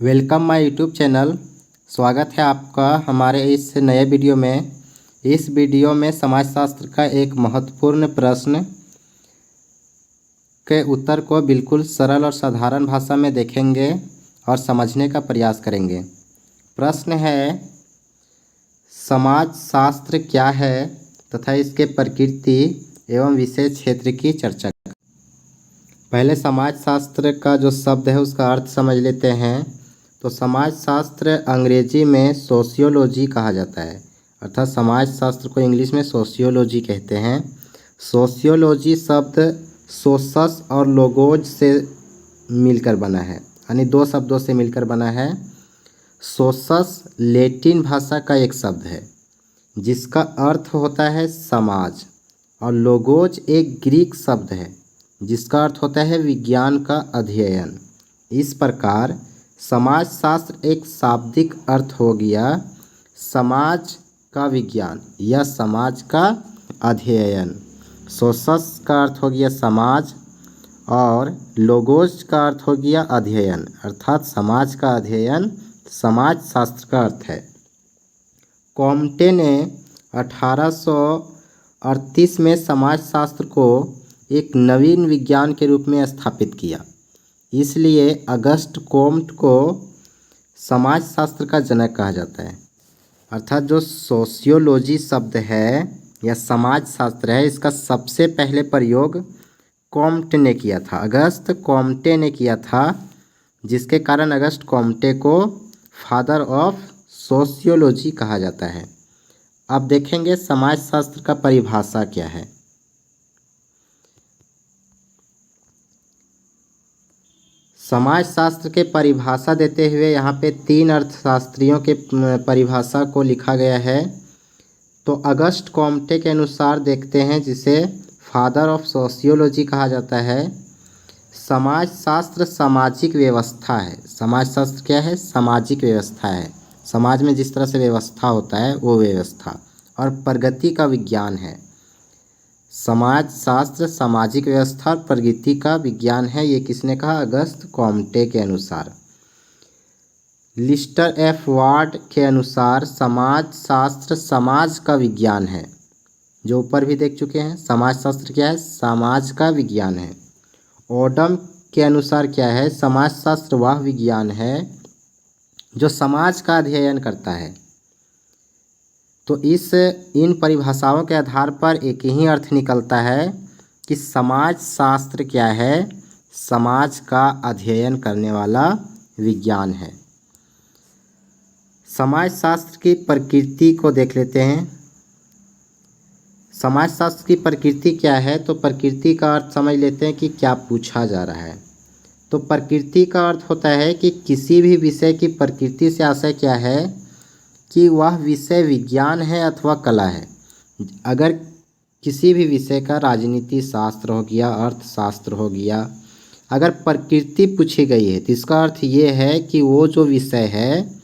Welcome my YouTube channel. स्वागत है आपका हमारे इस नए वीडियो में। इस वीडियो में समाजशास्त्र का एक महत्वपूर्ण प्रश्न के उत्तर को बिल्कुल सरल और साधारण भाषा में देखेंगे और समझने का प्रयास करेंगे। प्रश्न है, समाजशास्त्र क्या है तथा इसके प्रकृति एवं विशेष क्षेत्र की चर्चा। पहले समाजशास्त्र का जो शब्द है उसका अर्थ समझ लेते हैं। तो समाजशास्त्र अंग्रेजी में सोशियोलॉजी कहा जाता है, अर्थात समाजशास्त्र को इंग्लिश में सोशियोलॉजी कहते हैं। सोशियोलॉजी शब्द सोशस और लोगोज से मिलकर बना है, यानी दो शब्दों से मिलकर बना है। सोशस लैटिन भाषा का एक शब्द है जिसका अर्थ होता है समाज, और लोगोज एक ग्रीक शब्द है जिसका अर्थ होता है विज्ञान का अध्ययन। इस प्रकार समाजशास्त्र एक शाब्दिक अर्थ हो गया समाज का विज्ञान या समाज का अध्ययन। सोशस का अर्थ हो गया समाज और लोगोस का अर्थ हो गया अध्ययन, अर्थात समाज का अध्ययन समाजशास्त्र का अर्थ है। कॉम्टे ने 1838 में समाजशास्त्र को एक नवीन विज्ञान के रूप में स्थापित किया, इसलिए अगस्ट कोम्ट को समाजशास्त्र का जनक कहा जाता है। अर्थात जो सोशियोलॉजी शब्द है या समाजशास्त्र है, इसका सबसे पहले प्रयोग कोम्ट ने किया था, अगस्त कोम्टे ने किया था, जिसके कारण अगस्त कोम्टे को फादर ऑफ सोशियोलॉजी कहा जाता है। अब देखेंगे समाजशास्त्र का परिभाषा क्या है। समाजशास्त्र के परिभाषा देते हुए यहाँ पे 3 अर्थशास्त्रियों के परिभाषा को लिखा गया है। तो अगस्ट कोम्टे के अनुसार देखते हैं, जिसे फादर ऑफ सोशियोलॉजी कहा जाता है। समाजशास्त्र सामाजिक व्यवस्था है। समाजशास्त्र क्या है? सामाजिक व्यवस्था है। समाज में जिस तरह से व्यवस्था होता है वो व्यवस्था, और प्रगति का विज्ञान है। समाजशास्त्र सामाजिक व्यवस्था और प्रगति का विज्ञान है। ये किसने कहा? अगस्त कोम्टे के अनुसार। लिस्टर एफ वार्ड के अनुसार समाजशास्त्र समाज का विज्ञान है, जो ऊपर भी देख चुके हैं। समाजशास्त्र क्या है? समाज का विज्ञान है। ओडम के अनुसार क्या है? समाजशास्त्र वह विज्ञान है जो समाज का अध्ययन करता है। तो इन परिभाषाओं के आधार पर एक ही अर्थ निकलता है कि समाजशास्त्र क्या है? समाज का अध्ययन करने वाला विज्ञान है। समाजशास्त्र की प्रकृति को देख लेते हैं। समाजशास्त्र की प्रकृति क्या है? तो प्रकृति का अर्थ समझ लेते हैं कि क्या पूछा जा रहा है। तो प्रकृति का अर्थ होता है कि किसी भी विषय की प्रकृति से आशय क्या है कि वह विषय विज्ञान है अथवा कला है। अगर किसी भी विषय का राजनीति शास्त्र हो गया, अर्थशास्त्र हो गया, अगर प्रकृति पूछी गई है तो इसका अर्थ ये है कि वो जो विषय है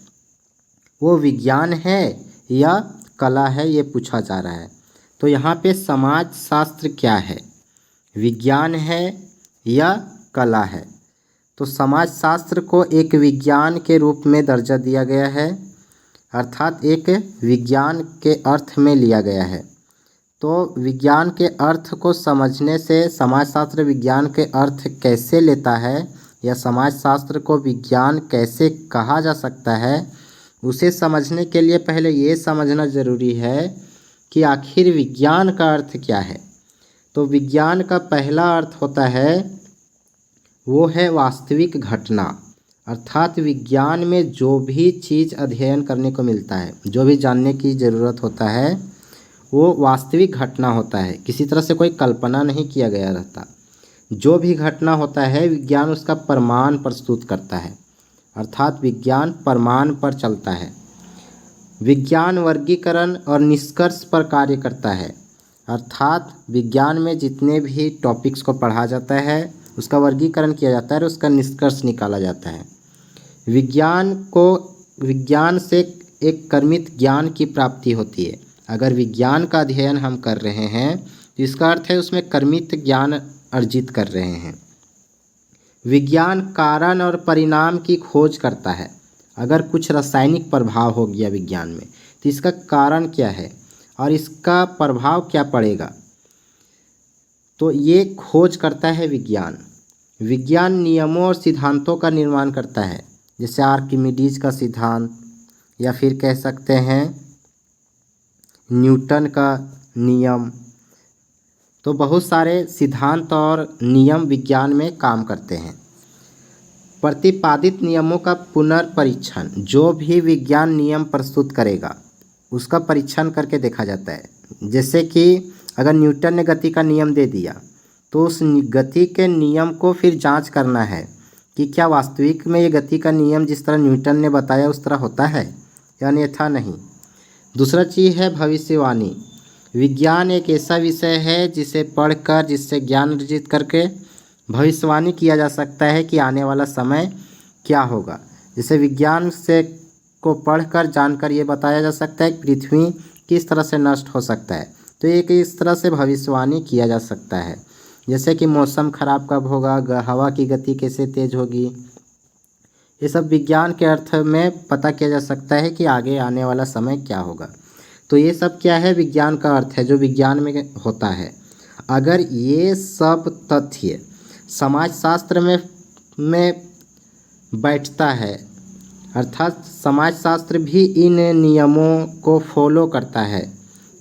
वो विज्ञान है या कला है, ये पूछा जा रहा है। तो यहाँ पे समाजशास्त्र क्या है? विज्ञान है या कला है? तो समाजशास्त्र को एक विज्ञान के रूप में दर्जा दिया गया है, अर्थात एक विज्ञान के अर्थ में लिया गया है। तो विज्ञान के अर्थ को समझने से समाजशास्त्र विज्ञान के अर्थ कैसे लेता है या समाजशास्त्र को विज्ञान कैसे कहा जा सकता है, उसे समझने के लिए पहले ये समझना ज़रूरी है कि आखिर विज्ञान का अर्थ क्या है। तो विज्ञान का पहला अर्थ होता है वो है वास्तविक घटना, अर्थात विज्ञान में जो भी चीज़ अध्ययन करने को मिलता है, जो भी जानने की ज़रूरत होता है, वो वास्तविक घटना होता है। किसी तरह से कोई कल्पना नहीं किया गया रहता। जो भी घटना होता है विज्ञान उसका प्रमाण प्रस्तुत करता है, अर्थात विज्ञान प्रमाण पर चलता है। विज्ञान वर्गीकरण और निष्कर्ष पर कार्य करता है, अर्थात विज्ञान में जितने भी टॉपिक्स को पढ़ा जाता है उसका वर्गीकरण किया जाता है और उसका निष्कर्ष निकाला जाता है। विज्ञान से एक कर्मित ज्ञान की प्राप्ति होती है। अगर विज्ञान का अध्ययन हम कर रहे हैं तो इसका अर्थ है उसमें कर्मित ज्ञान अर्जित कर रहे हैं। विज्ञान कारण और परिणाम की खोज करता है। अगर कुछ रासायनिक प्रभाव हो गया विज्ञान में तो इसका कारण क्या है और इसका प्रभाव क्या पड़ेगा, तो ये खोज करता है विज्ञान। विज्ञान नियमों और सिद्धांतों का निर्माण करता है, जैसे आर्किमिडीज का सिद्धांत या फिर कह सकते हैं न्यूटन का नियम। तो बहुत सारे सिद्धांत और नियम विज्ञान में काम करते हैं। प्रतिपादित नियमों का पुनर्परीक्षण, जो भी विज्ञान नियम प्रस्तुत करेगा उसका परीक्षण करके देखा जाता है। जैसे कि अगर न्यूटन ने गति का नियम दे दिया तो उस गति के नियम को फिर जांच करना है कि क्या वास्तविक में ये गति का नियम जिस तरह न्यूटन ने बताया उस तरह होता है या अन्यथा नहीं। दूसरा चीज़ है भविष्यवाणी। विज्ञान एक ऐसा विषय है जिसे पढ़कर, जिससे ज्ञान अर्जित करके भविष्यवाणी किया जा सकता है कि आने वाला समय क्या होगा। जैसे विज्ञान से को पढ़कर जानकर ये बताया जा सकता है कि पृथ्वी किस तरह से नष्ट हो सकता है, तो एक इस तरह से भविष्यवाणी किया जा सकता है। जैसे कि मौसम खराब कब होगा, हवा की गति कैसे तेज होगी, ये सब विज्ञान के अर्थ में पता किया जा सकता है कि आगे आने वाला समय क्या होगा। तो ये सब क्या है, विज्ञान का अर्थ है जो विज्ञान में होता है। अगर ये सब तथ्य समाजशास्त्र में बैठता है, अर्थात समाजशास्त्र भी इन नियमों को फॉलो करता है।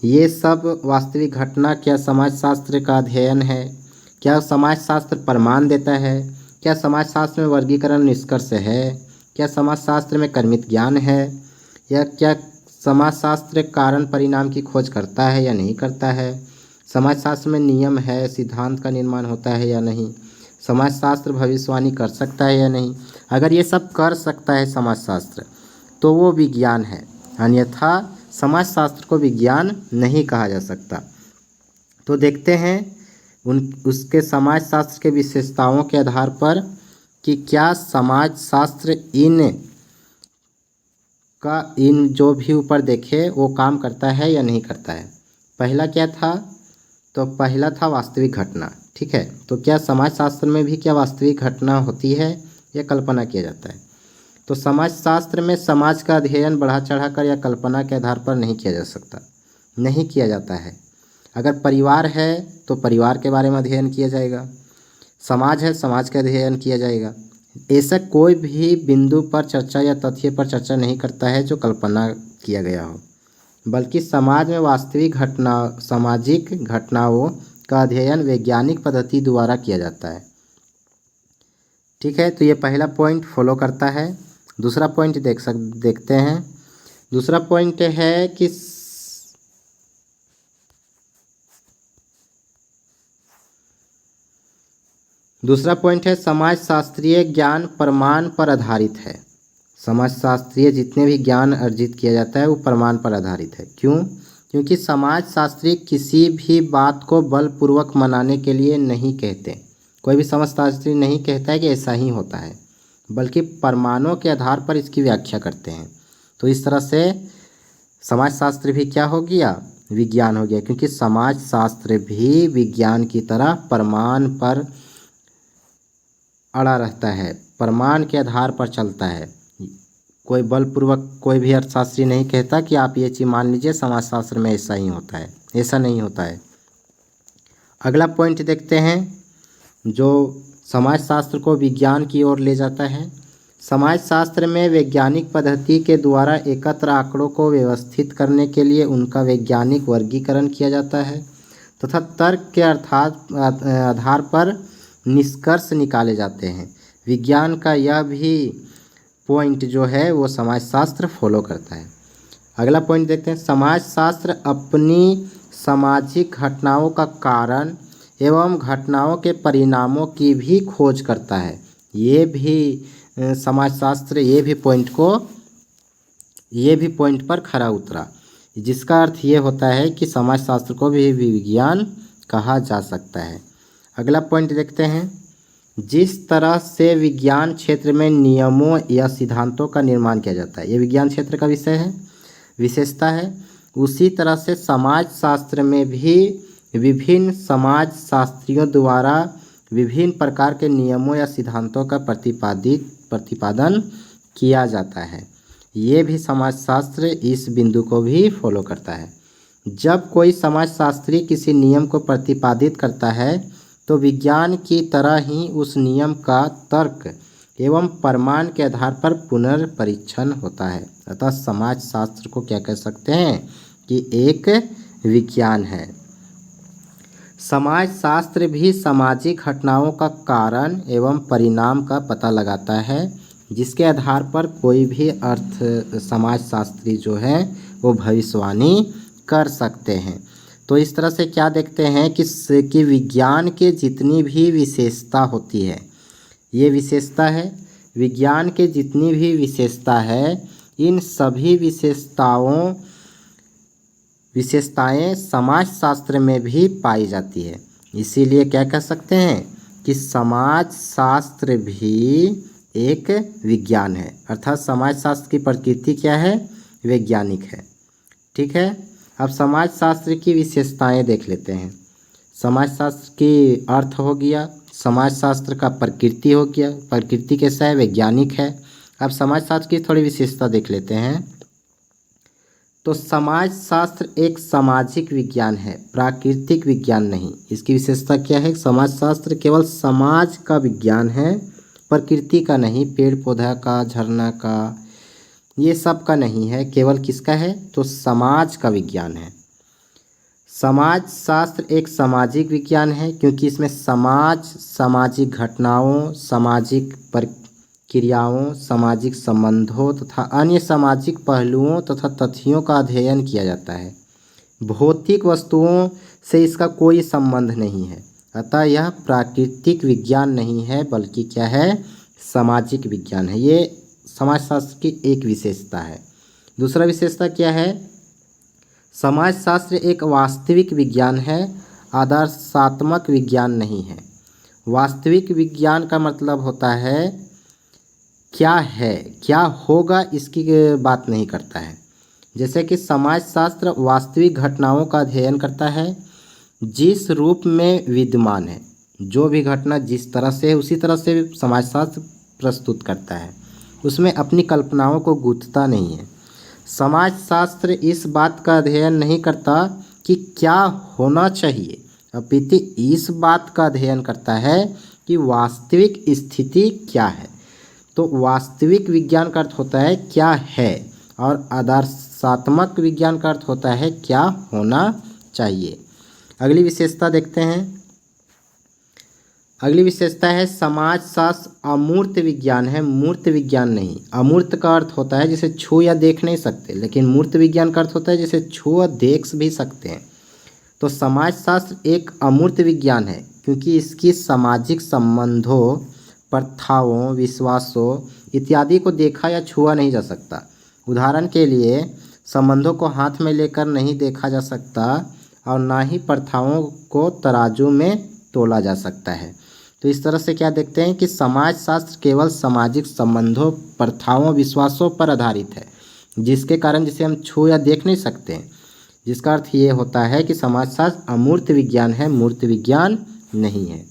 ये सब वास्तविक घटना क्या समाजशास्त्र का अध्ययन है, क्या समाजशास्त्र प्रमाण देता है, क्या समाजशास्त्र में वर्गीकरण निष्कर्ष है, क्या समाजशास्त्र में कर्मित ज्ञान है, या क्या समाजशास्त्र कारण परिणाम की खोज करता है या नहीं करता है, समाजशास्त्र में नियम है, सिद्धांत का निर्माण होता है या नहीं, समाजशास्त्र भविष्यवाणी कर सकता है या नहीं। अगर ये सब कर सकता है समाजशास्त्र तो वो विज्ञान है, अन्यथा समाजशास्त्र को विज्ञान नहीं कहा जा सकता। तो देखते हैं उसके समाजशास्त्र के विशेषताओं के आधार पर कि क्या समाजशास्त्र इन जो भी ऊपर देखे वो काम करता है या नहीं करता है। पहला क्या था, तो पहला था वास्तविक घटना। ठीक है, तो क्या समाजशास्त्र में भी क्या वास्तविक घटना होती है या कल्पना किया जाता है। तो समाजशास्त्र में समाज का अध्ययन बढ़ा चढ़ा कर या कल्पना के आधार पर नहीं किया जा सकता, नहीं किया जाता है। अगर परिवार है तो परिवार के बारे में अध्ययन किया जाएगा, समाज है समाज का अध्ययन किया जाएगा। ऐसा कोई भी बिंदु पर चर्चा या तथ्य पर चर्चा नहीं करता है जो कल्पना किया गया हो, बल्कि समाज में वास्तविक सामाजिक घटनाओं का अध्ययन वैज्ञानिक पद्धति द्वारा किया जाता है। ठीक है, तो ये पहला पॉइंट फॉलो करता है। दूसरा पॉइंट देखते हैं। दूसरा पॉइंट है कि समाजशास्त्रीय ज्ञान प्रमाण पर आधारित है। समाजशास्त्रीय जितने भी ज्ञान अर्जित किया जाता है वो प्रमाण पर आधारित है। क्यों? क्योंकि समाजशास्त्री किसी भी बात को बलपूर्वक मनाने के लिए नहीं कहते। कोई भी समाजशास्त्री नहीं कहता है कि ऐसा ही होता है, बल्कि प्रमाणों के आधार पर इसकी व्याख्या करते हैं। तो इस तरह से समाजशास्त्र भी क्या हो गया, विज्ञान हो गया, क्योंकि समाजशास्त्र भी विज्ञान की तरह प्रमाण पर अड़ा रहता है, प्रमाण के आधार पर चलता है। कोई बलपूर्वक कोई भी अर्थशास्त्री नहीं कहता कि आप ये चीज़ मान लीजिए समाजशास्त्र में ऐसा ही होता है, ऐसा नहीं होता है। अगला पॉइंट देखते हैं जो समाजशास्त्र को विज्ञान की ओर ले जाता है। समाजशास्त्र में वैज्ञानिक पद्धति के द्वारा एकत्र आंकड़ों को व्यवस्थित करने के लिए उनका वैज्ञानिक वर्गीकरण किया जाता है तथा तर्क के आधार पर निष्कर्ष निकाले जाते हैं। विज्ञान का यह भी पॉइंट जो है वो समाजशास्त्र फॉलो करता है। अगला पॉइंट देखते हैं। समाजशास्त्र अपनी सामाजिक घटनाओं का कारण एवं घटनाओं के परिणामों की भी खोज करता है। ये भी समाजशास्त्र ये भी पॉइंट पर खरा उतरा, जिसका अर्थ ये होता है कि समाजशास्त्र को भी विज्ञान कहा जा सकता है। अगला पॉइंट देखते हैं। जिस तरह से विज्ञान क्षेत्र में नियमों या सिद्धांतों का निर्माण किया जाता है, ये विज्ञान क्षेत्र का विषय है, विशेषता है, उसी तरह से समाजशास्त्र में भी विभिन्न समाजशास्त्रियों द्वारा विभिन्न प्रकार के नियमों या सिद्धांतों का प्रतिपादन किया जाता है। ये भी समाजशास्त्र इस बिंदु को भी फॉलो करता है। जब कोई समाजशास्त्री किसी नियम को प्रतिपादित करता है तो विज्ञान की तरह ही उस नियम का तर्क एवं प्रमाण के आधार पर पुनर्परीक्षण होता है। अतः समाजशास्त्र को क्या कह सकते हैं कि एक विज्ञान है। समाजशास्त्र भी सामाजिक घटनाओं का कारण एवं परिणाम का पता लगाता है, जिसके आधार पर कोई भी अर्थ समाजशास्त्री जो है वो भविष्यवाणी कर सकते हैं। तो इस तरह से क्या देखते हैं कि विज्ञान के जितनी भी विशेषता होती है, ये विशेषता है विज्ञान के जितनी भी विशेषता है, इन सभी विशेषताएं समाजशास्त्र में भी पाई जाती है। इसीलिए क्या कह सकते हैं कि समाजशास्त्र भी एक विज्ञान है, अर्थात समाजशास्त्र की प्रकृति क्या है, वैज्ञानिक है। ठीक है, अब समाजशास्त्र की विशेषताएं देख लेते हैं। समाजशास्त्र की अर्थ हो गया, समाजशास्त्र का प्रकृति हो गया, प्रकृति कैसा है, वैज्ञानिक है। अब समाजशास्त्र की थोड़ी विशेषता देख लेते हैं। तो समाजशास्त्र एक सामाजिक विज्ञान है, प्राकृतिक विज्ञान नहीं। इसकी विशेषता क्या है, समाजशास्त्र केवल समाज का विज्ञान है, प्रकृति का नहीं, पेड़ पौधा का, झरना का, ये सब का नहीं है, केवल किसका है, तो समाज का विज्ञान है। समाजशास्त्र एक सामाजिक विज्ञान है क्योंकि इसमें सामाजिक घटनाओं, सामाजिक प्रक्रियाओं, सामाजिक संबंधों तथा अन्य सामाजिक पहलुओं तथा तथ्यों का अध्ययन किया जाता है। भौतिक वस्तुओं से इसका कोई संबंध नहीं है, अतः यह प्राकृतिक विज्ञान नहीं है बल्कि क्या है, सामाजिक विज्ञान है। ये समाजशास्त्र की एक विशेषता है। दूसरा विशेषता क्या है, समाजशास्त्र एक वास्तविक विज्ञान है, आदर्शात्मक विज्ञान नहीं है। वास्तविक विज्ञान का मतलब होता है क्या है, क्या होगा, इसकी बात नहीं करता है। जैसे कि समाजशास्त्र वास्तविक घटनाओं का अध्ययन करता है, जिस रूप में विद्यमान है, जो भी घटना जिस तरह से है उसी तरह से समाजशास्त्र प्रस्तुत करता है, उसमें अपनी कल्पनाओं को गूंथता नहीं है। समाजशास्त्र इस बात का अध्ययन नहीं करता कि क्या होना चाहिए, अपितु इस बात का अध्ययन करता है कि वास्तविक स्थिति क्या है। तो वास्तविक विज्ञान का अर्थ होता है क्या है, और आदर्शात्मक विज्ञान का अर्थ होता है क्या होना चाहिए। अगली विशेषता देखते हैं। अगली विशेषता है समाजशास्त्र अमूर्त विज्ञान है, मूर्त विज्ञान नहीं। अमूर्त का अर्थ होता है जिसे छू या देख नहीं सकते, लेकिन मूर्त विज्ञान का अर्थ होता है जिसे छू और देख भी सकते हैं। तो समाजशास्त्र एक अमूर्त विज्ञान है क्योंकि इसकी सामाजिक संबंधों, प्रथाओं, विश्वासों इत्यादि को देखा या छुआ नहीं जा सकता। उदाहरण के लिए संबंधों को हाथ में लेकर नहीं देखा जा सकता और ना ही प्रथाओं को तराजू में तोला जा सकता है। तो इस तरह से क्या देखते हैं कि समाजशास्त्र केवल सामाजिक संबंधों, प्रथाओं, विश्वासों पर आधारित है, जिसके कारण जिसे हम छू या देख नहीं सकते, जिसका अर्थ ये होता है कि समाजशास्त्र अमूर्त विज्ञान है, मूर्त विज्ञान नहीं है।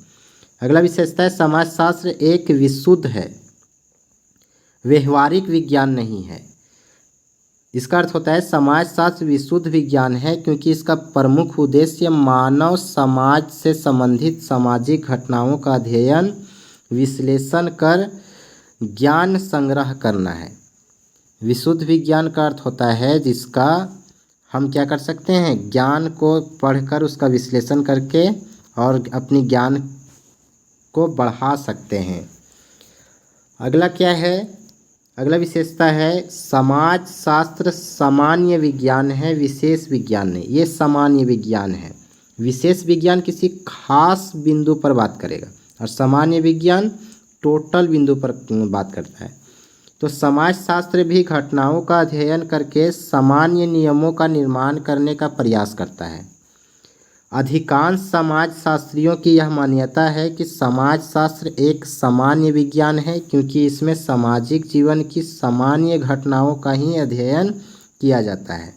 अगला विशेषता है समाजशास्त्र एक विशुद्ध है, व्यवहारिक विज्ञान नहीं है। इसका अर्थ होता है समाजशास्त्र विशुद्ध विज्ञान है क्योंकि इसका प्रमुख उद्देश्य मानव समाज से संबंधित सामाजिक घटनाओं का अध्ययन, विश्लेषण कर ज्ञान संग्रह करना है। विशुद्ध विज्ञान का अर्थ होता है जिसका हम क्या कर सकते हैं, ज्ञान को पढ़कर उसका विश्लेषण करके और अपनी ज्ञान को बढ़ा सकते हैं। अगला क्या है, अगला विशेषता है समाजशास्त्र सामान्य विज्ञान है, विशेष विज्ञान नहीं। ये सामान्य विज्ञान है, विशेष विज्ञान किसी खास बिंदु पर बात करेगा और सामान्य विज्ञान टोटल बिंदु पर बात करता है। तो समाजशास्त्र भी घटनाओं का अध्ययन करके सामान्य नियमों का निर्माण करने का प्रयास करता है। अधिकांश समाजशास्त्रियों की यह मान्यता है कि समाजशास्त्र एक सामान्य विज्ञान है क्योंकि इसमें सामाजिक जीवन की सामान्य घटनाओं का ही अध्ययन किया जाता है।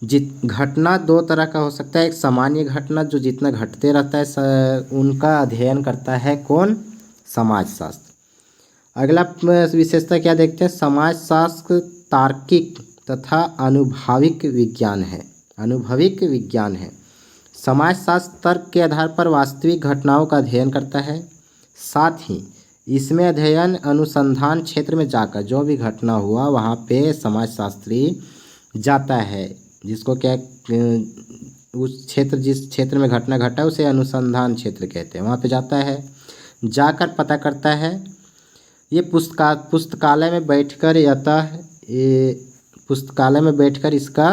घटना दो तरह का हो सकता है। एक सामान्य घटना जो जितना घटते रहता है उनका अध्ययन करता है कौन? समाजशास्त्र। अगला विशेषता क्या देखते हैं? समाजशास्त्र तार्किक तथा अनुभविक विज्ञान है। अनुभविक विज्ञान है। समाजशास्त्र तर्क के आधार पर वास्तविक घटनाओं का अध्ययन करता है। साथ ही इसमें अध्ययन अनुसंधान क्षेत्र में जाकर जो भी घटना हुआ वहाँ पे समाजशास्त्री जाता है, जिसको क्या उस क्षेत्र जिस क्षेत्र में घटना घटा उसे अनुसंधान क्षेत्र कहते हैं। वहाँ पे जाता है, जाकर पता करता है। ये पुस्तकालय में बैठकर पुस्तकालय में बैठकर इसका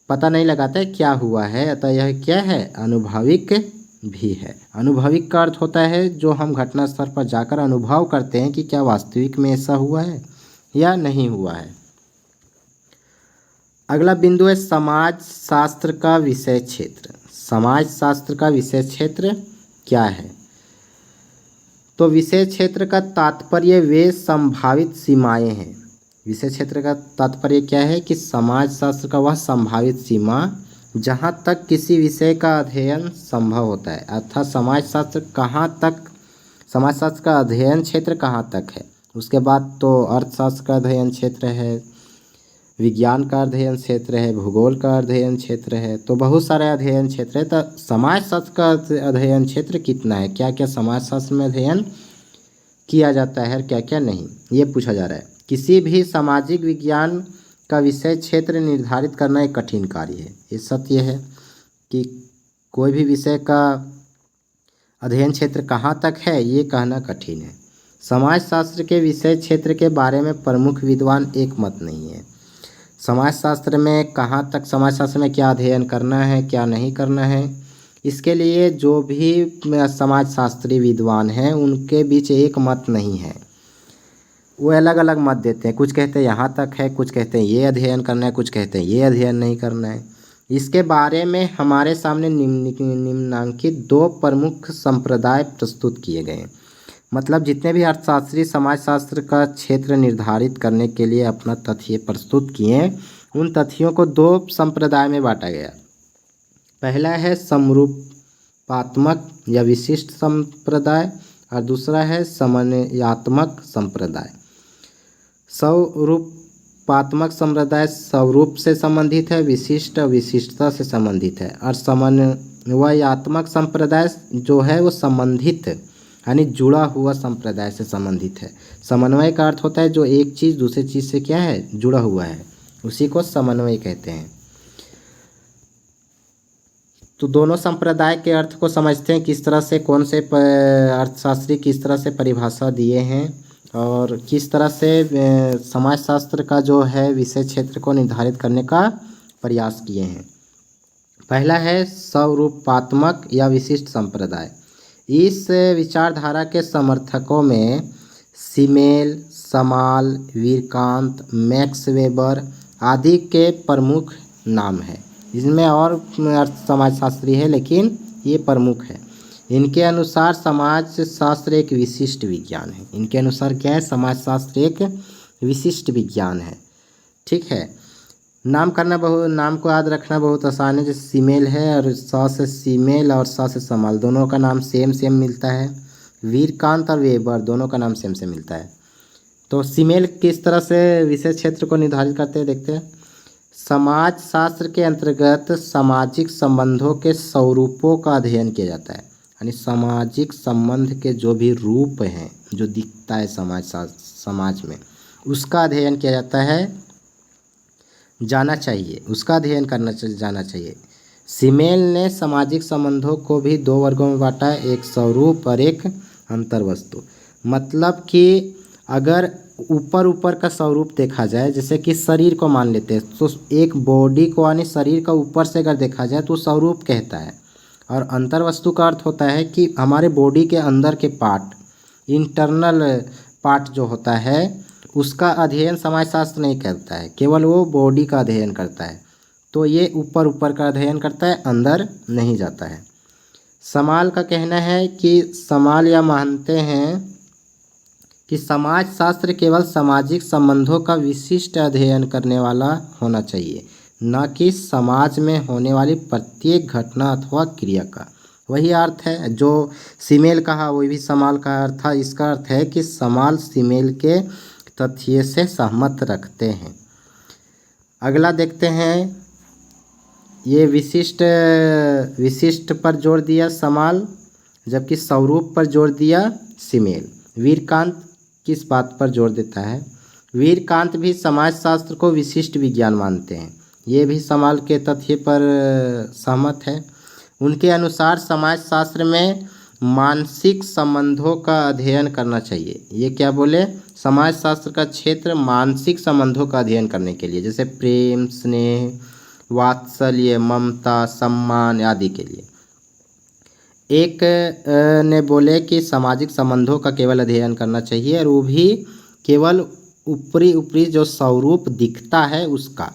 पता नहीं लगाता है क्या हुआ है, अतः यह क्या है? अनुभविक भी है। अनुभविक का अर्थ होता है जो हम घटना स्थल पर जाकर अनुभव करते हैं कि क्या वास्तविक में ऐसा हुआ है या नहीं हुआ है। अगला बिंदु है समाज शास्त्र का विषय क्षेत्र। समाज शास्त्र का विषय क्षेत्र क्या है? तो विषय क्षेत्र का तात्पर्य वे संभावित सीमाएं हैं। विषय क्षेत्र का तात्पर्य क्या है? कि समाज शास्त्र का वह संभावित सीमा जहाँ तक किसी विषय का अध्ययन संभव होता है। अर्थात समाजशास्त्र का अध्ययन क्षेत्र कहाँ तक है। उसके बाद तो अर्थशास्त्र का अध्ययन क्षेत्र है, विज्ञान का अध्ययन क्षेत्र है, भूगोल का अध्ययन क्षेत्र है, तो बहुत सारे अध्ययन क्षेत्र है। तो समाजशास्त्र का अध्ययन क्षेत्र कितना है, क्या क्या समाजशास्त्र में अध्ययन किया जाता है और क्या क्या नहीं, ये पूछा जा रहा है। किसी भी सामाजिक विज्ञान का विषय क्षेत्र निर्धारित करना एक कठिन कार्य है। ये सत्य है कि कोई भी विषय का अध्ययन क्षेत्र कहाँ तक है ये कहना कठिन है। समाजशास्त्र के विषय क्षेत्र के बारे में प्रमुख विद्वान एक मत नहीं है। समाजशास्त्र में कहाँ तक, समाजशास्त्र में क्या अध्ययन करना है क्या नहीं करना है, इसके लिए जो भी समाजशास्त्री विद्वान हैं उनके बीच एक मत नहीं है। वो अलग अलग मत देते हैं। कुछ कहते हैं यहाँ तक है, कुछ कहते हैं ये अध्ययन करना है, कुछ कहते हैं ये अध्ययन नहीं करना है। इसके बारे में हमारे सामने निम्नांकित दो प्रमुख संप्रदाय प्रस्तुत किए गए। मतलब जितने भी अर्थशास्त्री समाजशास्त्र का क्षेत्र निर्धारित करने के लिए अपना तथ्य प्रस्तुत किए, उन तथ्यों को दो संप्रदाय में बांटा गया। पहला है समरूपात्मक या विशिष्ट संप्रदाय और दूसरा है समन्वयात्मक संप्रदाय। स्वरूपात्मक संप्रदाय स्वरूप से संबंधित है, विशिष्ट विशिष्टता से संबंधित है, और समन्वयात्मक संप्रदाय जो है वो संबंधित यानी जुड़ा हुआ संप्रदाय से संबंधित है। समन्वय का अर्थ होता है जो एक चीज़ दूसरे चीज़ से क्या है, जुड़ा हुआ है, उसी को समन्वय कहते हैं। तो दोनों संप्रदाय के अर्थ को समझते हैं, किस तरह से कौन से अर्थशास्त्री किस तरह से परिभाषा दिए हैं और किस तरह से समाजशास्त्र का जो है विषय क्षेत्र को निर्धारित करने का प्रयास किए हैं। पहला है स्वरूपात्मक या विशिष्ट संप्रदाय। इस विचारधारा के समर्थकों में सिमेल, समाल, वीरकांत, मैक्स वेबर आदि के प्रमुख नाम हैं। इसमें और समाजशास्त्री है लेकिन ये प्रमुख है। इनके अनुसार समाजशास्त्र एक विशिष्ट विज्ञान है। इनके अनुसार क्या है, समाजशास्त्र एक विशिष्ट विज्ञान है। ठीक है, नाम को याद रखना बहुत आसान है। जैसे सीमेल है और स से सीमेल और स से समाल, दोनों का नाम सेम मिलता है। वीरकांत और वेबर दोनों का नाम सेम मिलता है। तो सीमेल किस तरह से विषय क्षेत्र को निर्धारित करते हैं देखते हैं। समाज शास्त्र के अंतर्गत सामाजिक संबंधों के स्वरूपों का अध्ययन किया जाता है। यानी सामाजिक संबंध के जो भी रूप हैं, जो दिखता है समाज में, उसका अध्ययन किया जाता है, जाना चाहिए, उसका अध्ययन जाना चाहिए। सिमेल ने सामाजिक संबंधों को भी दो वर्गों में बांटा है, एक स्वरूप और एक अंतर्वस्तु। मतलब कि अगर ऊपर का स्वरूप देखा जाए, जैसे कि शरीर को मान लेते हैं, तो एक बॉडी को यानी शरीर का ऊपर से अगर देखा जाए तो स्वरूप कहता है। और अंतर्वस्तु का अर्थ होता है कि हमारे बॉडी के अंदर के पार्ट, इंटरनल पार्ट जो होता है, उसका अध्ययन समाजशास्त्र नहीं करता है, केवल वो बॉडी का अध्ययन करता है। तो ये ऊपर का अध्ययन करता है, अंदर नहीं जाता है। समाल का कहना है कि समाल यह मानते हैं कि समाजशास्त्र केवल सामाजिक संबंधों का विशिष्ट अध्ययन करने वाला होना चाहिए। न कि समाज में होने वाली प्रत्येक घटना अथवा क्रिया का। वही अर्थ है जो सीमेल कहा, वही भी समाल का अर्थ था। इसका अर्थ है कि समाल सीमेल के तथ्य से सहमत रखते हैं। अगला देखते हैं, ये विशिष्ट पर जोर दिया समाल, जबकि स्वरूप पर जोर दिया सीमेल। वीरकांत किस बात पर जोर देता है? वीरकांत भी समाजशास्त्र को विशिष्ट विज्ञान मानते हैं। ये भी समाल के तथ्य पर सहमत है। उनके अनुसार समाजशास्त्र में मानसिक संबंधों का अध्ययन करना चाहिए। ये क्या बोले? समाजशास्त्र का क्षेत्र मानसिक संबंधों का अध्ययन करने के लिए, जैसे प्रेम, स्नेह, वात्सल्य, ममता, सम्मान आदि के लिए। एक ने बोले कि सामाजिक संबंधों का केवल अध्ययन करना चाहिए, और वो भी केवल ऊपरी जो स्वरूप दिखता है उसका,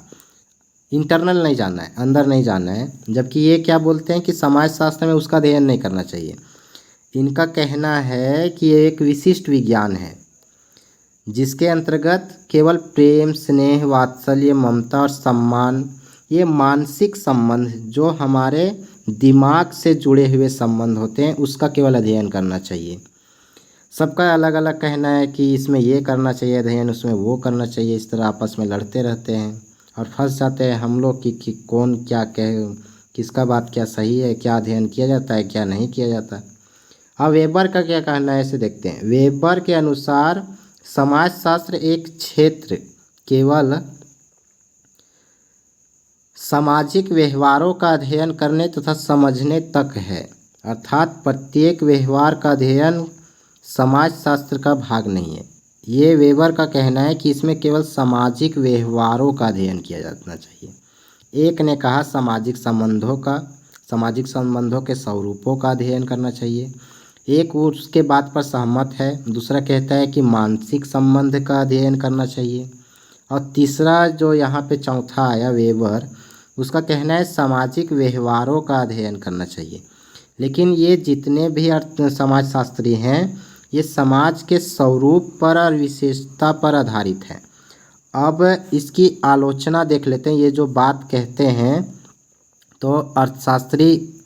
इंटरनल नहीं जानना है, अंदर नहीं जानना है। जबकि ये क्या बोलते हैं कि समाजशास्त्र में उसका अध्ययन नहीं करना चाहिए। इनका कहना है कि ये एक विशिष्ट विज्ञान है जिसके अंतर्गत केवल प्रेम, स्नेह, वात्सल्य, ममता और सम्मान, ये मानसिक संबंध जो हमारे दिमाग से जुड़े हुए संबंध होते हैं उसका केवल अध्ययन करना चाहिए। सबका अलग अलग कहना है कि इसमें ये करना चाहिए अध्ययन, उसमें वो करना चाहिए। इस तरह आपस में लड़ते रहते हैं और फंस जाते हैं हम लोग कि कौन क्या कहे, किसका बात क्या सही है, क्या अध्ययन किया जाता है, क्या नहीं किया जाता। अब वेबर का क्या कहना है, इसे देखते हैं। वेबर के अनुसार समाजशास्त्र एक क्षेत्र केवल सामाजिक व्यवहारों का अध्ययन करने तथा समझने तक है, अर्थात प्रत्येक व्यवहार का अध्ययन समाजशास्त्र का भाग नहीं है। ये वेबर का कहना है कि इसमें केवल सामाजिक व्यवहारों का अध्ययन किया जाना चाहिए। एक ने कहा सामाजिक संबंधों के स्वरूपों का अध्ययन करना चाहिए। एक उसके बात पर सहमत है, दूसरा कहता है कि मानसिक संबंध का अध्ययन करना चाहिए, और तीसरा जो यहाँ पे चौथा आया वेबर, उसका कहना है सामाजिक व्यवहारों का अध्ययन करना चाहिए। लेकिन ये जितने भी समाजशास्त्री हैं ये समाज के स्वरूप पर और विशेषता पर आधारित है। अब इसकी आलोचना देख लेते हैं। ये जो बात कहते हैं तो अर्थशास्त्री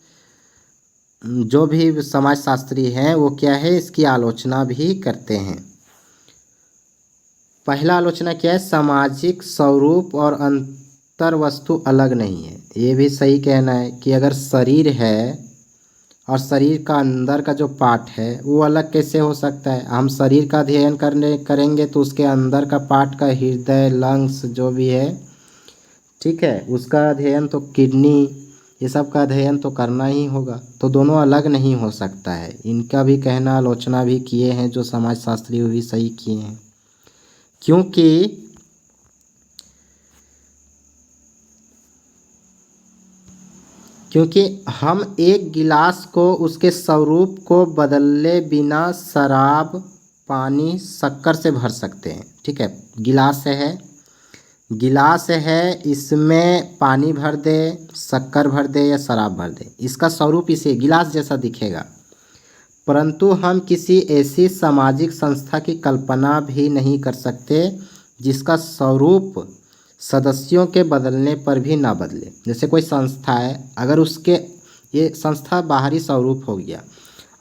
जो भी समाजशास्त्री हैं वो क्या है, इसकी आलोचना भी करते हैं। पहला आलोचना क्या है? सामाजिक स्वरूप और अंतर वस्तु अलग नहीं है। ये भी सही कहना है कि अगर शरीर है और शरीर का अंदर का जो पार्ट है वो अलग कैसे हो सकता है? हम शरीर का अध्ययन करेंगे तो उसके अंदर का पार्ट का हृदय, लंग्स जो भी है, ठीक है, उसका अध्ययन तो किडनी, ये सब का अध्ययन तो करना ही होगा। तो दोनों अलग नहीं हो सकता है। इनका भी कहना आलोचना भी किए हैं जो समाजशास्त्री भी सही किए हैं, क्योंकि हम एक गिलास को उसके स्वरूप को बदले बिना शराब, पानी, शक्कर से भर सकते हैं। ठीक है, गिलास है, इसमें पानी भर दे, शक्कर भर दे या शराब भर दे, इसका स्वरूप इसे गिलास जैसा दिखेगा। परंतु हम किसी ऐसी सामाजिक संस्था की कल्पना भी नहीं कर सकते जिसका स्वरूप सदस्यों के बदलने पर भी ना बदले। जैसे कोई संस्था है, अगर उसके, ये संस्था बाहरी स्वरूप हो गया,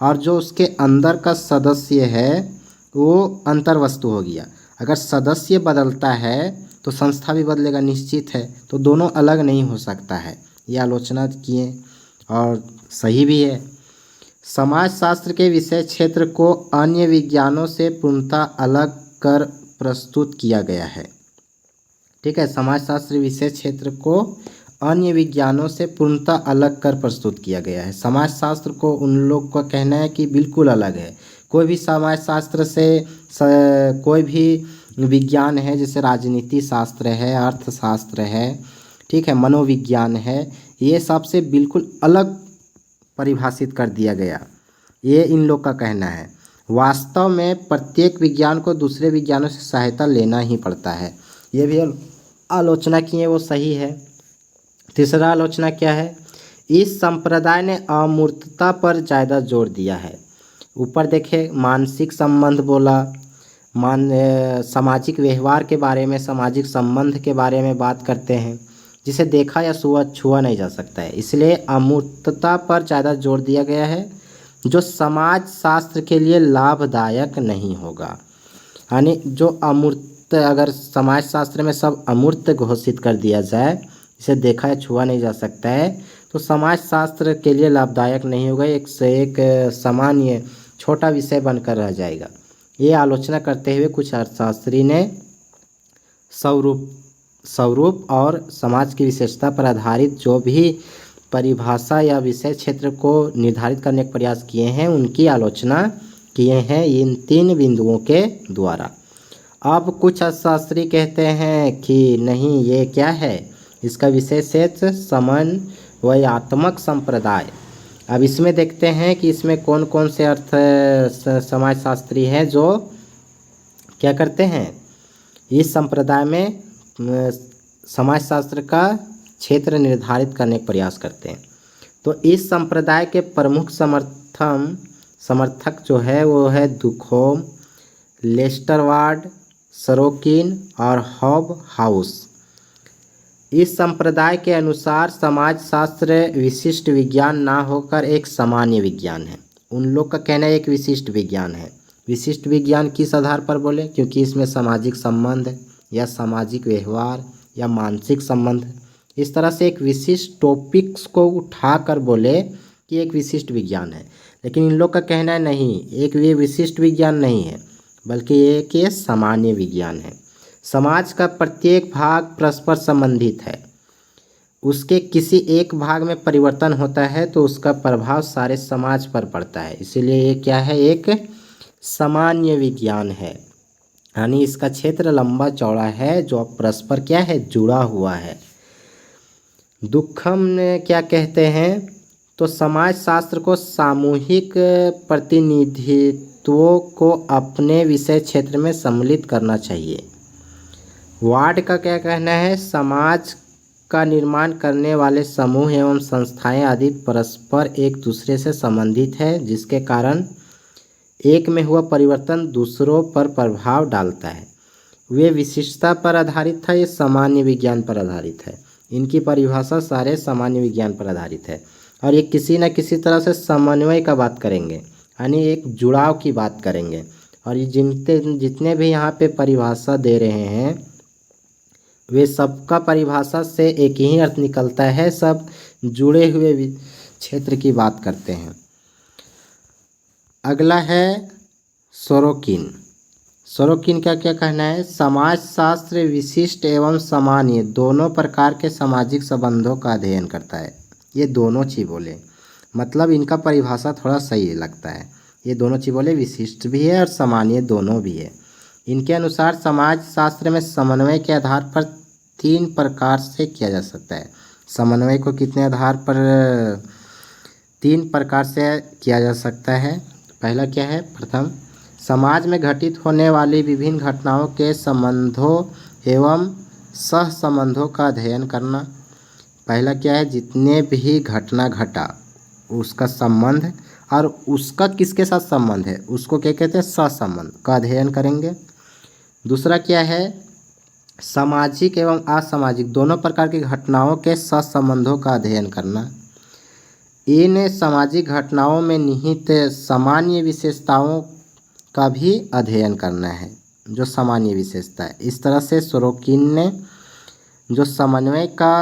और जो उसके अंदर का सदस्य है वो अंतर वस्तु हो गया। अगर सदस्य बदलता है तो संस्था भी बदलेगा, निश्चित है। तो दोनों अलग नहीं हो सकता है। ये आलोचना किए और सही भी है। समाजशास्त्र के विषय क्षेत्र को अन्य विज्ञानों से पूर्णतः अलग कर प्रस्तुत किया गया है। ठीक है, समाजशास्त्र विषय क्षेत्र को अन्य विज्ञानों से पूर्णतः अलग कर प्रस्तुत किया गया है। समाजशास्त्र को उन लोग का कहना है कि बिल्कुल अलग है। कोई भी समाजशास्त्र से कोई भी विज्ञान है, जैसे राजनीति शास्त्र है, अर्थशास्त्र है, ठीक है, मनोविज्ञान है, ये सब से बिल्कुल अलग परिभाषित कर दिया गया। ये इन लोग का कहना है। वास्तव में प्रत्येक विज्ञान को दूसरे विज्ञानों से सहायता लेना ही पड़ता है। ये भी आलोचना की है, वो सही है। तीसरा आलोचना क्या है? इस संप्रदाय ने अमूर्तता पर ज़्यादा जोर दिया है। ऊपर देखे मानसिक संबंध बोला, सामाजिक व्यवहार के बारे में, सामाजिक संबंध के बारे में बात करते हैं। जिसे देखा या छुआ नहीं जा सकता है। इसलिए अमूर्तता पर ज़्यादा जोर दिया गया है, जो समाज शास्त्र के लिए लाभदायक नहीं होगा। यानी जो अमूर्त, अगर समाज शास्त्र में सब अमूर्त घोषित कर दिया जाए, इसे देखा या छुआ नहीं जा सकता है, तो समाज शास्त्र के लिए लाभदायक नहीं होगा, एक से एक सामान्य छोटा विषय बनकर रह जाएगा। ये आलोचना करते हुए कुछ अर्थशास्त्री ने स्वरूप और समाज की विशेषता पर आधारित जो भी परिभाषा या विषय क्षेत्र को निर्धारित करने का प्रयास किए हैं, उनकी आलोचना किए हैं इन 3 बिंदुओं के द्वारा। अब कुछ अर्थशास्त्री कहते हैं कि नहीं, ये क्या है, इसका विषय क्षेत्र समन्वयात्मक संप्रदाय। अब इसमें देखते हैं कि इसमें कौन कौन से समाजशास्त्री हैं जो क्या करते हैं, इस संप्रदाय में समाजशास्त्र का क्षेत्र निर्धारित करने का प्रयास करते हैं। तो इस संप्रदाय के प्रमुख समर्थक जो है वो है दुखोम, लेस्टरवार्ड, सरोकिन और हॉबहाउस। इस संप्रदाय के अनुसार समाजशास्त्र विशिष्ट विज्ञान ना होकर एक सामान्य विज्ञान है। उन लोग का कहना है एक विशिष्ट विज्ञान है। विशिष्ट विज्ञान किस आधार पर बोले, क्योंकि इसमें सामाजिक संबंध या सामाजिक व्यवहार या मानसिक संबंध, इस तरह से एक विशिष्ट टॉपिक्स को उठाकर बोले कि एक विशिष्ट विज्ञान है। लेकिन इन लोग का कहना है नहीं, एक ये विशिष्ट विज्ञान नहीं है, बल्कि एक ये सामान्य विज्ञान है। समाज का प्रत्येक भाग परस्पर संबंधित है, उसके किसी एक भाग में परिवर्तन होता है तो उसका प्रभाव सारे समाज पर पड़ता है। इसीलिए ये क्या है, एक सामान्य विज्ञान है। यानी इसका क्षेत्र लंबा चौड़ा है जो परस्पर क्या है, जुड़ा हुआ है। दुखम ने क्या कहते हैं, तो समाज शास्त्र को सामूहिक प्रतिनिधित्वों को अपने विषय क्षेत्र में सम्मिलित करना चाहिए। वार्ड का क्या कहना है, समाज का निर्माण करने वाले समूह एवं संस्थाएं आदि परस्पर एक दूसरे से संबंधित है, जिसके कारण एक में हुआ परिवर्तन दूसरों पर प्रभाव डालता है। वे विशिष्टता पर आधारित था, ये सामान्य विज्ञान पर आधारित है। इनकी परिभाषा सारे सामान्य विज्ञान पर आधारित है और ये किसी न किसी तरह से समन्वय का बात करेंगे, यानी एक जुड़ाव की बात करेंगे। और ये जितने भी यहाँ पे परिभाषा दे रहे हैं, वे सबका परिभाषा से एक ही अर्थ निकलता है, सब जुड़े हुए क्षेत्र की बात करते हैं। अगला है सोरोकिन। सोरोकिन का क्या कहना है, समाज शास्त्र विशिष्ट एवं सामान्य दोनों प्रकार के सामाजिक संबंधों का अध्ययन करता है। ये दोनों चीज़ बोले, मतलब इनका परिभाषा थोड़ा सही लगता है। ये दोनों चीज़ बोले, विशिष्ट भी है और सामान्य दोनों भी है। इनके अनुसार समाज शास्त्र में समन्वय के आधार पर 3 प्रकार से किया जा सकता है। समन्वय को कितने आधार पर 3 प्रकार से किया जा सकता है। पहला क्या है, प्रथम समाज में घटित होने वाली विभिन्न घटनाओं के संबंधों एवं सहसंबंधों का अध्ययन करना। पहला क्या है, जितने भी घटना घटा उसका संबंध और उसका किसके साथ संबंध है, उसको क्या कहते हैं, सहसंबंध का अध्ययन करेंगे। दूसरा क्या है, सामाजिक एवं असामाजिक दोनों प्रकार की घटनाओं के सहसंबंधों का अध्ययन करना। इन सामाजिक घटनाओं में निहित सामान्य विशेषताओं का भी अध्ययन करना है, जो सामान्य विशेषता है। इस तरह से सोरोकिन ने जो समन्वय का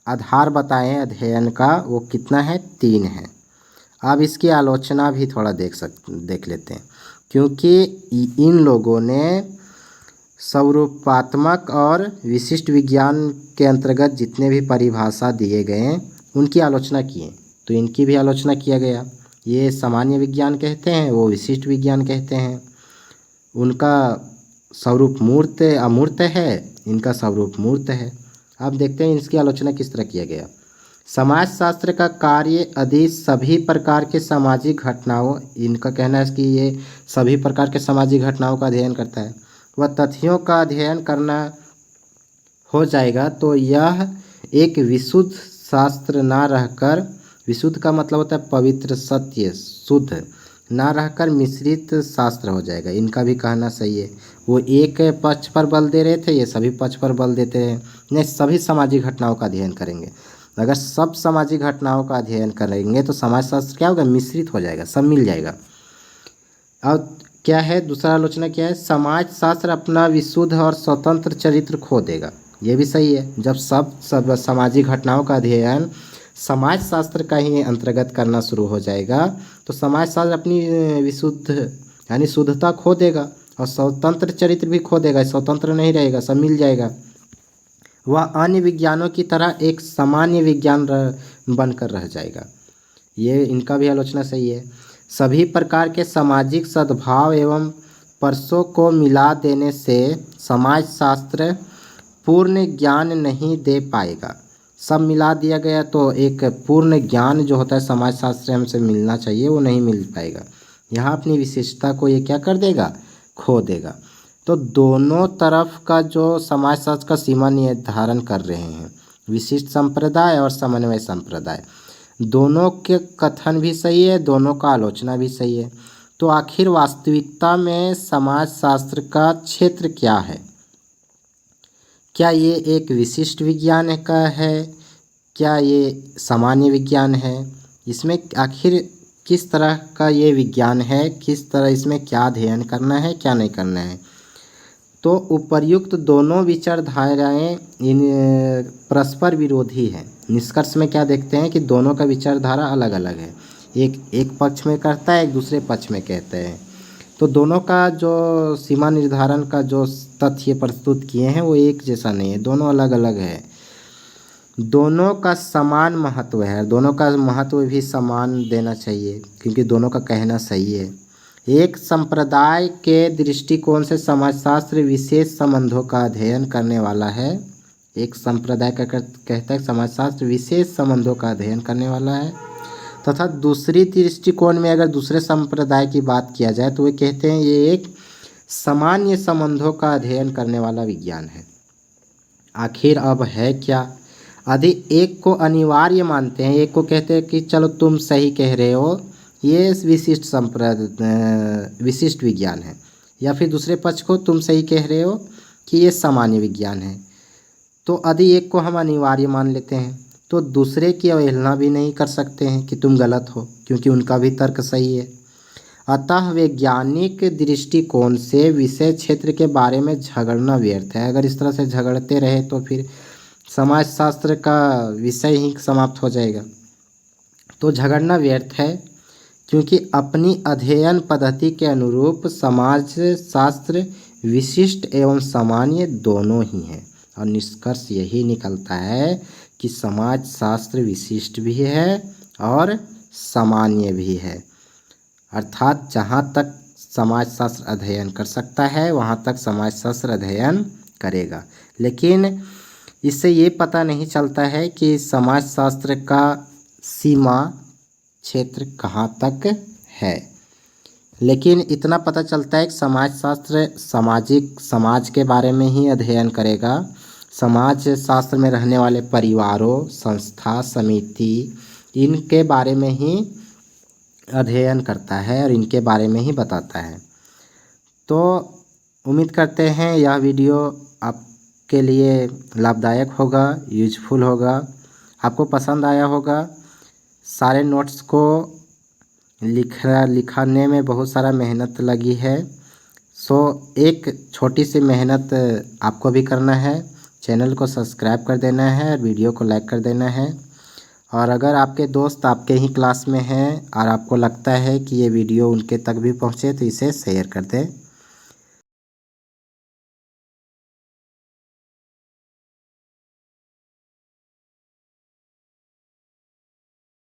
आधार बताए अध्ययन का, वो कितना है, 3 है। अब इसकी आलोचना भी थोड़ा देख लेते हैं, क्योंकि इन लोगों ने स्वरूपात्मक और विशिष्ट विज्ञान के अंतर्गत जितने भी परिभाषा दिए गए उनकी आलोचना किए, तो इनकी भी आलोचना किया गया। ये सामान्य विज्ञान कहते हैं, वो विशिष्ट विज्ञान कहते हैं। उनका स्वरूप मूर्त अमूर्त है, इनका स्वरूप मूर्त है। अब देखते हैं इसकी आलोचना किस तरह किया गया। समाज शास्त्र का कार्य यदि सभी प्रकार के सामाजिक घटनाओं, इनका कहना है कि ये सभी प्रकार के सामाजिक घटनाओं का अध्ययन करता है, वह तथ्यों का अध्ययन करना हो जाएगा, तो यह एक विशुद्ध शास्त्र ना रहकर, विशुद्ध का मतलब होता है पवित्र, सत्य, शुद्ध, ना रहकर मिश्रित शास्त्र हो जाएगा। इनका भी कहना सही है। वो एक पक्ष पर बल दे रहे थे, ये सभी पक्ष पर बल देते हैं, नहीं, सभी सामाजिक घटनाओं का अध्ययन करेंगे। अगर सब सामाजिक घटनाओं का अध्ययन करेंगे तो समाजशास्त्र क्या होगा, मिश्रित हो जाएगा, सब मिल जाएगा। अब क्या है दूसरा आलोचना क्या है, समाजशास्त्र अपना विशुद्ध और स्वतंत्र चरित्र खो देगा। ये भी सही है, जब सब सामाजिक घटनाओं का अध्ययन समाजशास्त्र का ही अंतर्गत करना शुरू हो जाएगा तो समाजशास्त्र अपनी विशुद्ध यानी शुद्धता खो देगा और स्वतंत्र चरित्र भी खो देगा, स्वतंत्र नहीं रहेगा, सब मिल जाएगा। वह अन्य विज्ञानों की तरह एक सामान्य विज्ञान बनकर रह जाएगा। ये इनका भी आलोचना सही है। सभी प्रकार के सामाजिक सद्भाव एवं परसों को मिला देने से समाजशास्त्र पूर्ण ज्ञान नहीं दे पाएगा। सब मिला दिया गया तो एक पूर्ण ज्ञान जो होता है समाजशास्त्र हमसे मिलना चाहिए वो नहीं मिल पाएगा। यहाँ अपनी विशेषता को ये क्या कर देगा, खो देगा। तो दोनों तरफ का जो समाजशास्त्र का सीमा निर्धारण कर रहे हैं, विशिष्ट संप्रदाय और समन्वय संप्रदाय, दोनों के कथन भी सही है, दोनों का आलोचना भी सही है। तो आखिर वास्तविकता में समाजशास्त्र का क्षेत्र क्या है? क्या ये एक विशिष्ट विज्ञान का है, क्या ये सामान्य विज्ञान है? इसमें आखिर किस तरह का ये विज्ञान है, किस तरह इसमें क्या अध्ययन करना है, क्या नहीं करना है? तो उपर्युक्त दोनों विचारधाराएं इन परस्पर विरोधी हैं। निष्कर्ष में क्या देखते हैं कि दोनों का विचारधारा अलग अलग है, एक पक्ष में करता है, एक दूसरे पक्ष में कहते हैं। तो दोनों का जो सीमा निर्धारण का जो तथ्य प्रस्तुत किए हैं वो एक जैसा नहीं है, दोनों अलग अलग है। दोनों का समान महत्व है, दोनों का महत्व भी समान देना चाहिए क्योंकि दोनों का कहना सही है। एक संप्रदाय के दृष्टिकोण से समाजशास्त्र विशेष संबंधों का अध्ययन करने वाला है। एक संप्रदाय का कहता है समाजशास्त्र विशेष संबंधों का अध्ययन करने वाला है, तथा दूसरी दृष्टिकोण में अगर दूसरे संप्रदाय की बात किया जाए तो वे कहते हैं ये एक सामान्य संबंधों का अध्ययन करने वाला विज्ञान है। आखिर अब है क्या? यदि एक को अनिवार्य मानते हैं, एक को कहते हैं कि चलो तुम सही कह रहे हो, ये विशिष्ट विज्ञान है, या फिर दूसरे पक्ष को तुम सही कह रहे हो कि ये सामान्य विज्ञान है। तो यदि एक को हम अनिवार्य मान लेते हैं तो दूसरे की अवहेलना भी नहीं कर सकते हैं कि तुम गलत हो, क्योंकि उनका भी तर्क सही है। अतः वैज्ञानिक दृष्टिकोण से विषय क्षेत्र के बारे में झगड़ना व्यर्थ है। अगर इस तरह से झगड़ते रहे तो फिर समाजशास्त्र का विषय ही समाप्त हो जाएगा। तो झगड़ना व्यर्थ है क्योंकि अपनी अध्ययन पद्धति के अनुरूप समाजशास्त्र विशिष्ट एवं सामान्य दोनों ही हैं। और निष्कर्ष यही निकलता है कि समाजशास्त्र विशिष्ट भी है और सामान्य भी है। अर्थात जहाँ तक समाजशास्त्र अध्ययन कर सकता है वहाँ तक समाजशास्त्र अध्ययन करेगा। लेकिन इससे ये पता नहीं चलता है कि समाजशास्त्र का सीमा क्षेत्र कहाँ तक है। लेकिन इतना पता चलता है कि समाजशास्त्र समाज के बारे में ही अध्ययन करेगा। समाज शास्त्र में रहने वाले परिवारों, संस्था, समिति, इनके बारे में ही अध्ययन करता है और इनके बारे में ही बताता है। तो उम्मीद करते हैं यह वीडियो आपके लिए लाभदायक होगा, यूजफुल होगा, आपको पसंद आया होगा। सारे नोट्स को लिखने में बहुत सारा मेहनत लगी है, सो एक छोटी सी मेहनत आपको भी करना है। चैनल को सब्सक्राइब कर देना है, वीडियो को लाइक कर देना है। और अगर आपके दोस्त आपके ही क्लास में हैं और आपको लगता है कि ये वीडियो उनके तक भी पहुँचे तो इसे शेयर कर दें।